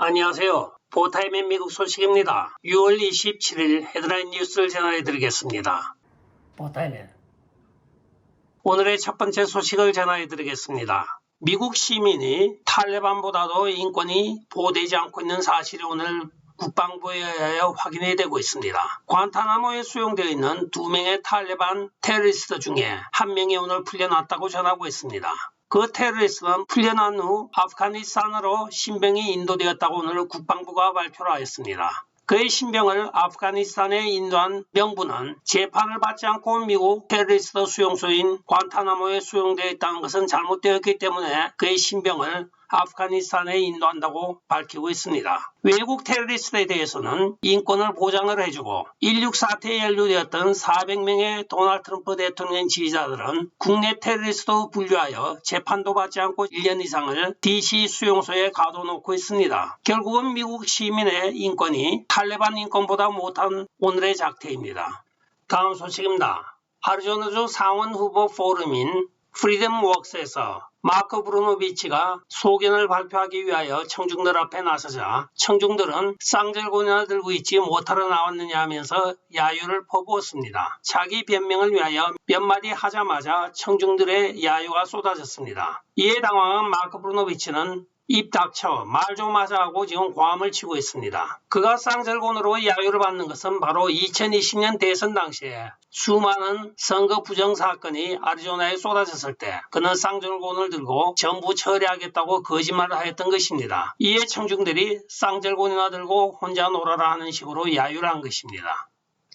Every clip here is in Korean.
안녕하세요. 포타임의 미국 소식입니다. 6월 27일 헤드라인 뉴스를 전해드리겠습니다. 포타임에 오늘의 첫 번째 소식을 전해드리겠습니다. 미국 시민이 탈레반보다도 인권이 보호되지 않고 있는 사실이 오늘 국방부에 의하여 확인이 되고 있습니다. 관타나모에 수용되어 있는 2명의 탈레반 테러리스트 중에 1명이 오늘 풀려났다고 전하고 있습니다. 그 테러리스트는 풀려난 후 아프가니스탄으로 신병이 인도되었다고 오늘 국방부가 발표를 하였습니다. 그의 신병을 아프가니스탄에 인도한 명부는 재판을 받지 않고 미국 테러리스트 수용소인 관타나모에 수용되어 있다는 것은 잘못되었기 때문에 그의 신병을 아프가니스탄에 인도한다고 밝히고 있습니다. 외국 테러리스트에 대해서는 인권을 보장을 해주고 1.6 사태에 연루되었던 400명의 도널드 트럼프 대통령 지지자들은 국내 테러리스트로 분류하여 재판도 받지 않고 1년 이상을 DC 수용소에 가둬놓고 있습니다. 결국은 미국 시민의 인권이 탈레반 인권보다 못한 오늘의 작태입니다. 다음 소식입니다. 아리조나주 상원 후보 포럼인 프리덤웍스에서 마크 브루노비치가 소견을 발표하기 위하여 청중들 앞에 나서자 청중들은 쌍절곤이나 들고 있지 못하러 나왔느냐 하면서 야유를 퍼부었습니다. 자기 변명을 위하여 몇 마디 하자마자 청중들의 야유가 쏟아졌습니다. 이에 당황한 마크 브루노비치는 입 닥쳐 말 좀 하자 하고 지금 고함을 치고 있습니다. 그가 쌍절곤으로 야유를 받는 것은 바로 2020년 대선 당시에 수많은 선거 부정 사건이 아리조나에 쏟아졌을 때 그는 쌍절곤을 들고 전부 처리하겠다고 거짓말을 하였던 것입니다. 이에 청중들이 쌍절곤이나 들고 혼자 놀아라 하는 식으로 야유를 한 것입니다.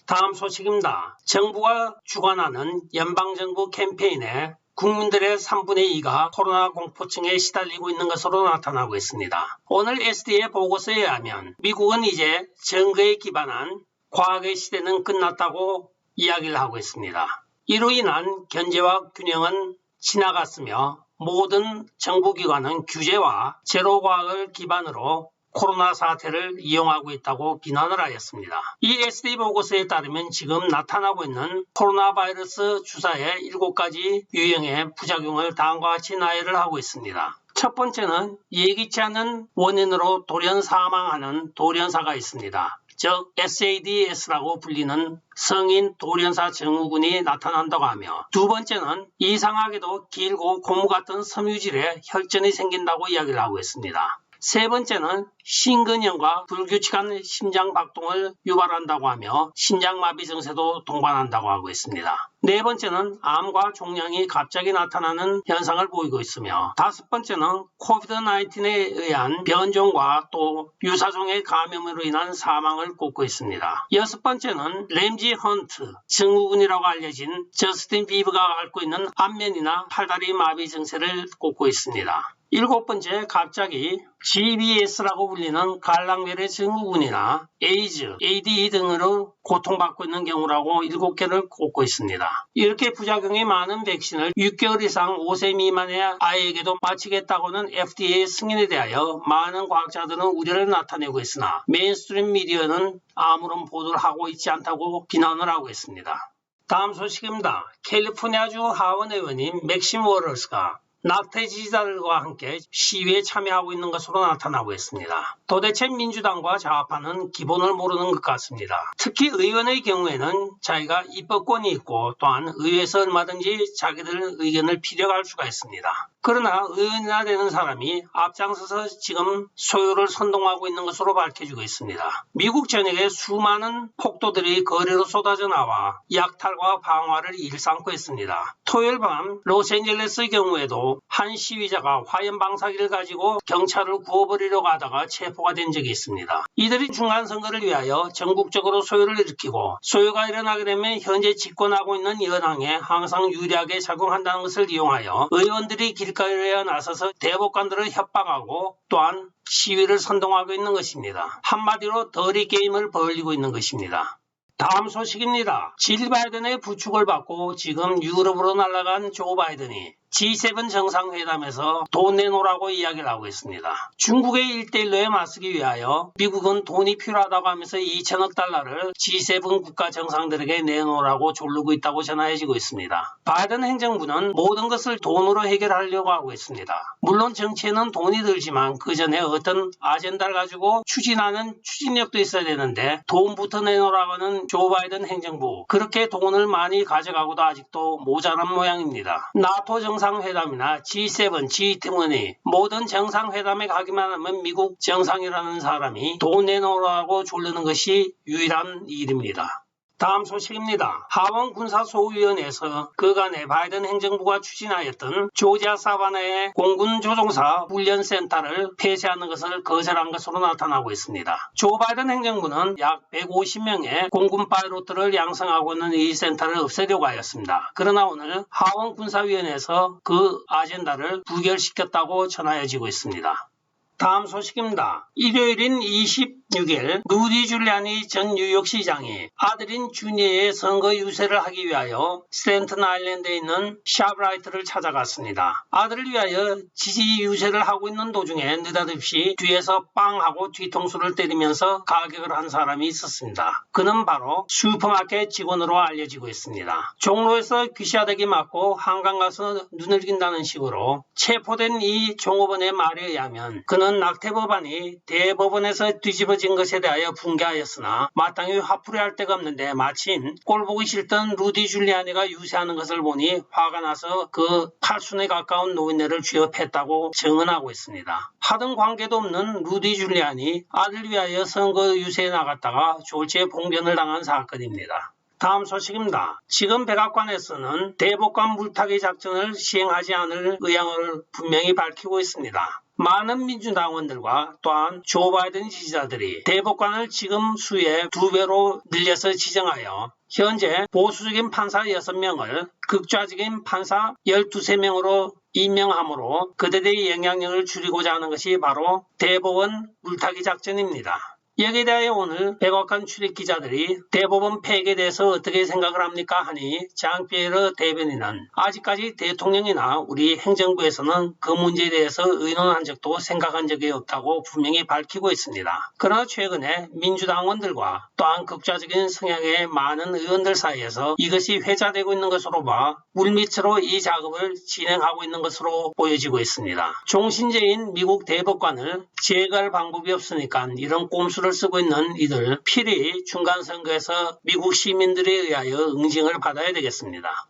다음 소식입니다. 정부가 주관하는 연방정부 캠페인에 국민들의 3분의 2가 코로나 공포증에 시달리고 있는 것으로 나타나고 있습니다. 오늘 SDA 보고서에 의하면 미국은 이제 증거에 기반한 과학의 시대는 끝났다고 이야기를 하고 있습니다. 이로 인한 견제와 균형은 지나갔으며 모든 정부기관은 규제와 제로과학을 기반으로 코로나 사태를 이용하고 있다고 비난을 하였습니다. 이 SD 보고서에 따르면 지금 나타나고 있는 코로나 바이러스 주사의 7가지 유형의 부작용을 다음과 같이 나열을 하고 있습니다. 첫 번째는 예기치 않은 원인으로 돌연 사망하는 돌연사가 있습니다. 즉 SADS라고 불리는 성인 돌연사 증후군이 나타난다고 하며, 두 번째는 이상하게도 길고 고무 같은 섬유질에 혈전이 생긴다고 이야기를 하고 있습니다. 세 번째는 심근염과 불규칙한 심장 박동을 유발한다고 하며 심장마비 증세도 동반한다고 하고 있습니다. 네 번째는 암과 종양이 갑자기 나타나는 현상을 보이고 있으며, 다섯 번째는 코비드-19에 의한 변종과 또 유사종의 감염으로 인한 사망을 꼽고 있습니다. 여섯 번째는 램지 헌트 증후군이라고 알려진 저스틴 비버가 앓고 있는 안면이나 팔다리 마비 증세를 꼽고 있습니다. 일곱 번째, 갑자기 GBS라고 불리는 갈랑베레 증후군이나 에이즈, ADE 등으로 고통받고 있는 경우라고 7개를 꼽고 있습니다. 이렇게 부작용이 많은 백신을 6개월 이상 5세 미만의 아이에게도 마치겠다고는 FDA 승인에 대하여 많은 과학자들은 우려를 나타내고 있으나 메인스트림 미디어는 아무런 보도를 하고 있지 않다고 비난을 하고 있습니다. 다음 소식입니다. 캘리포니아주 하원 의원인 맥심 워러스가 낙태 지지자들과 함께 시위에 참여하고 있는 것으로 나타나고 있습니다. 도대체 민주당과 좌파는 기본을 모르는 것 같습니다. 특히 의원의 경우에는 자기가 입법권이 있고 또한 의회에서 얼마든지 자기들 의견을 피력할 수가 있습니다. 그러나 의원이나 되는 사람이 앞장서서 지금 소요를 선동하고 있는 것으로 밝혀지고 있습니다. 미국 전역에 수많은 폭도들이 거리로 쏟아져 나와 약탈과 방화를 일삼고 있습니다. 토요일 밤 로스앤젤레스의 경우에도 한 시위자가 화염 방사기를 가지고 경찰을 구워버리려고 하다가 체포가 된 적이 있습니다. 이들이 중간선거를 위하여 전국적으로 소요를 일으키고, 소요가 일어나게 되면 현재 집권하고 있는 여당에 항상 유리하게 작용한다는 것을 이용하여 의원들이 길거리에 나서서 대법관들을 협박하고 또한 시위를 선동하고 있는 것입니다. 한마디로 더리 게임을 벌이고 있는 것입니다. 다음 소식입니다. 질 바이든의 부축을 받고 지금 유럽으로 날아간 조 바이든이 G7 정상회담에서 돈 내놓으라고 이야기를 하고 있습니다. 중국의 1대1로에 맞서기 위하여 미국은 돈이 필요하다고 하면서 2천억 달러를 G7 국가 정상들에게 내놓으라고 조르고 있다고 전해지고 있습니다. 바이든 행정부는 모든 것을 돈으로 해결하려고 하고 있습니다. 물론 정치에는 돈이 들지만 그 전에 어떤 아젠다를 가지고 추진하는 추진력도 있어야 되는데 돈부터 내놓으라고 하는 조 바이든 행정부, 그렇게 돈을 많이 가져가고도 아직도 모자란 모양입니다. 나토 정상회담이나 G7, G20 모든 정상회담에 가기만 하면 미국 정상이라는 사람이 돈 내놓으라고 조르는 것이 유일한 일입니다. 다음 소식입니다. 하원 군사소위원회에서 그간의 바이든 행정부가 추진하였던 조지아 사바나의 공군 조종사 훈련센터를 폐쇄하는 것을 거절한 것으로 나타나고 있습니다. 조 바이든 행정부는 약 150명의 공군 파일럿들을 양성하고 있는 이 센터를 없애려고 하였습니다. 그러나 오늘 하원 군사위원회에서 그 아젠다를 부결시켰다고 전하여지고 있습니다. 다음 소식입니다. 일요일인 26일 루디 줄리아니 전 뉴욕시장이 아들인 주니의 선거 유세를 하기 위하여 스탠튼 아일랜드에 있는 샵라이트를 찾아갔습니다. 아들을 위하여 지지 유세를 하고 있는 도중에 느닷없이 뒤에서 빵 하고 뒤통수를 때리면서 가격을 한 사람이 있었습니다. 그는 바로 슈퍼마켓 직원으로 알려지고 있습니다. 종로에서 귀시아대기 맞고 한강 가서 눈을 긴다는 식으로 체포된 이 종업원의 말에 의하면 그는 낙태 법안이 대법원에서 뒤집어진 것에 대하여 분개하였으나 마땅히 화풀이 할 데가 없는데 마침 꼴보기 싫던 루디 줄리아니가 유세하는 것을 보니 화가 나서 그 팔순에 가까운 노인네를 취업했다고 증언하고 있습니다. 하등 관계도 없는 루디 줄리아니 아들 위하여 선거 유세에 나갔다가 졸지에 봉변을 당한 사건입니다. 다음 소식입니다. 지금 백악관에서는 대법관 물타기 작전을 시행하지 않을 의향을 분명히 밝히고 있습니다. 많은 민주당원들과 또한 조 바이든 지지자들이 대법관을 지금 수의 2배로 늘려서 지정하여 현재 보수적인 판사 6명을 극좌적인 판사 12명으로 임명함으로 그들의 영향력을 줄이고자 하는 것이 바로 대법원 물타기 작전입니다. 여기에 대해 오늘 백악관 출입기자들이 대법원 폐기에 대해서 어떻게 생각을 합니까 하니 장피에르 대변인은 아직까지 대통령이나 우리 행정부에서는 그 문제에 대해서 의논한 적도 생각한 적이 없다고 분명히 밝히고 있습니다. 그러나 최근에 민주당원들과 또한 극좌적인 성향의 많은 의원들 사이에서 이것이 회자되고 있는 것으로 봐 물밑으로 이 작업을 진행하고 있는 것으로 보여지고 있습니다. 종신제인 미국 대법관을 제거할 방법이 없으니까 이런 꼼수를 쓰고 있는 이들 필히 중간선거에서 미국 시민들에 의하여 응징을 받아야 되겠습니다.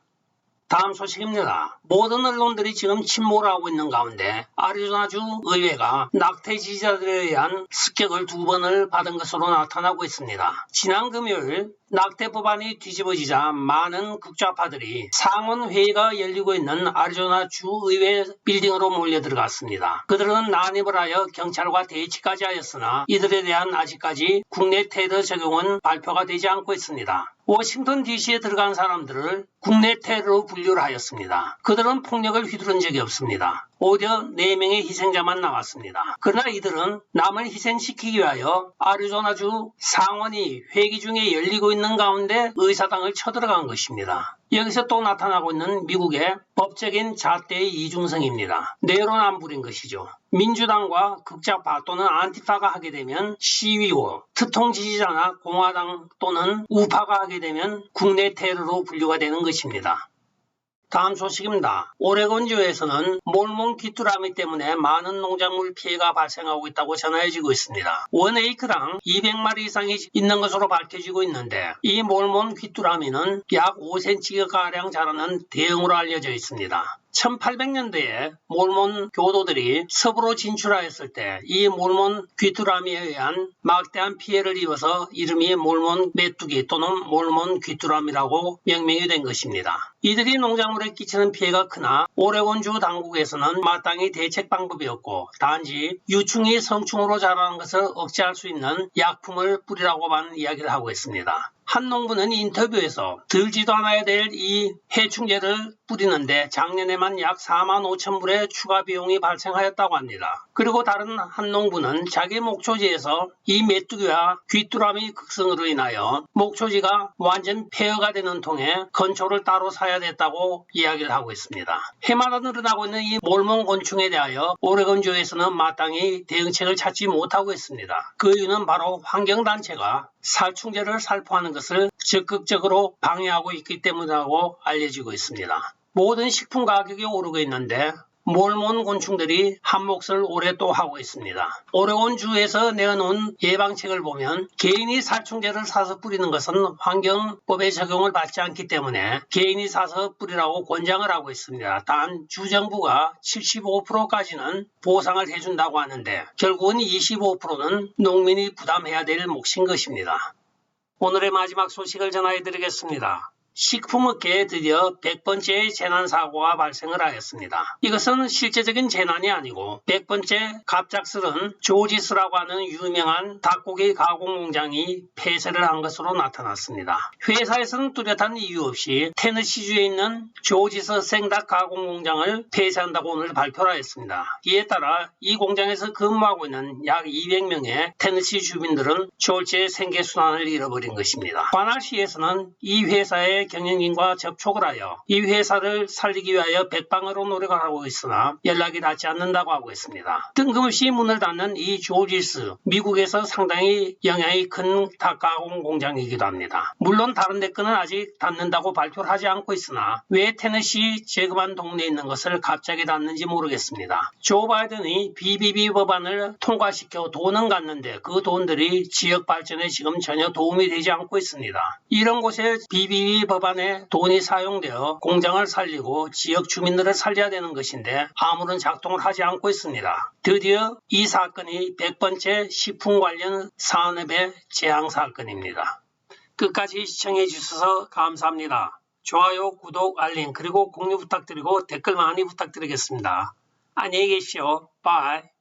다음 소식입니다. 모든 언론들이 지금 침몰을 하고 있는 가운데 아리조나주 의회가 낙태 지지자들에 의한 습격을 2번을 받은 것으로 나타나고 있습니다. 지난 금요일 낙태 법안이 뒤집어지자 많은 극좌파들이 상원 회의가 열리고 있는 아리조나 주의회 빌딩으로 몰려 들어갔습니다. 그들은 난입을 하여 경찰과 대치까지 하였으나 이들에 대한 아직까지 국내 테러 적용은 발표가 되지 않고 있습니다. 워싱턴 DC에 들어간 사람들을 국내 테러로 분류를 하였습니다. 그들은 폭력을 휘두른 적이 없습니다. 오히려 4명의 희생자만 나왔습니다. 그러나 이들은 남을 희생시키기 위하여 아리조나주 상원이 회기 중에 열리고 있는 가운데 의사당을 쳐들어간 것입니다. 여기서 또 나타나고 있는 미국의 법적인 잣대의 이중성입니다. 내로남불인 것이죠. 민주당과 극좌파 또는 안티파가 하게 되면 시위고, 특통 지지자나 공화당 또는 우파가 하게 되면 국내 테러로 분류가 되는 것입니다. 다음 소식입니다. 오레곤주에서는 몰몬 귀뚜라미 때문에 많은 농작물 피해가 발생하고 있다고 전해지고 있습니다. 원 에이크당 200마리 이상이 있는 것으로 밝혀지고 있는데 이 몰몬 귀뚜라미는 약 5cm가량 자라는 대형으로 알려져 있습니다. 1800년대에 몰몬 교도들이 서부로 진출하였을 때 이 몰몬 귀뚜라미에 의한 막대한 피해를 입어서 이름이 몰몬 메뚜기 또는 몰몬 귀뚜라미라고 명명이 된 것입니다. 이들이 농작물에 끼치는 피해가 크나 오레곤주 당국에서는 마땅히 대책 방법이 없고 단지 유충이 성충으로 자라는 것을 억제할 수 있는 약품을 뿌리라고만 이야기를 하고 있습니다. 한 농부는 인터뷰에서 들지도 않아야 될 이 해충제를 뿌리는데 작년에만 약 4만 5천 불의 추가 비용이 발생하였다고 합니다. 그리고 다른 한 농부는 자기 목초지에서 이 메뚜기와 귀뚜라미 극성으로 인하여 목초지가 완전 폐허가 되는 통에 건초를 따로 사야 됐다고 이야기를 하고 있습니다. 해마다 늘어나고 있는 이 몰몬 곤충에 대하여 오레곤주에서는 마땅히 대응책을 찾지 못하고 있습니다. 그 이유는 바로 환경단체가 살충제를 살포하는 것을 적극적으로 방해하고 있기 때문이라고 알려지고 있습니다. 모든 식품 가격이 오르고 있는데 몰몬 곤충들이 한 몫을 올해 또 하고 있습니다. 오레곤주에서 내어놓은 예방책을 보면 개인이 살충제를 사서 뿌리는 것은 환경법에 적용을 받지 않기 때문에 개인이 사서 뿌리라고 권장을 하고 있습니다. 단 주정부가 75%까지는 보상을 해준다고 하는데 결국은 25%는 농민이 부담해야 될 몫인 것입니다. 오늘의 마지막 소식을 전해드리겠습니다. 식품업계에 드디어 100번째의 재난사고가 발생을 하였습니다. 이것은 실제적인 재난이 아니고 100번째 갑작스런 조지스라고 하는 유명한 닭고기 가공 공장이 폐쇄를 한 것으로 나타났습니다. 회사에서는 뚜렷한 이유 없이 테네시주에 있는 조지스 생닭 가공 공장을 폐쇄한다고 오늘 발표를 하였습니다. 이에 따라 이 공장에서 근무하고 있는 약 200명의 테네시 주민들은 졸지에 생계수단을 잃어버린 것입니다. 관할시에서는 이 회사의 경영진과 접촉을 하여 이 회사를 살리기 위하여 백방으로 노력을 하고 있으나 연락이 닿지 않는다고 하고 있습니다. 뜬금없이 문을 닫는 이 조지스, 미국에서 상당히 영향이 큰 닭가공 공장이기도 합니다. 물론 다른 데 거는 아직 닫는다고 발표를 하지 않고 있으나 왜 테네시 제그만 동네에 있는 것을 갑자기 닫는지 모르겠습니다. 조 바이든이 BBB 법안을 통과시켜 돈은 갔는데 그 돈들이 지역 발전에 지금 전혀 도움이 되지 않고 있습니다. 이런 곳에 BBB 법안에 돈이 사용되어 공장을 살리고 지역 주민들을 살려야 되는 것인데 아무런 작동을 하지 않고 있습니다. 드디어 이 사건이 100번째 식품 관련 산업의 재앙 사건입니다. 끝까지 시청해 주셔서 감사합니다. 좋아요, 구독, 알림 그리고 공유 부탁드리고 댓글 많이 부탁드리겠습니다. 안녕히 계십시오. 바이.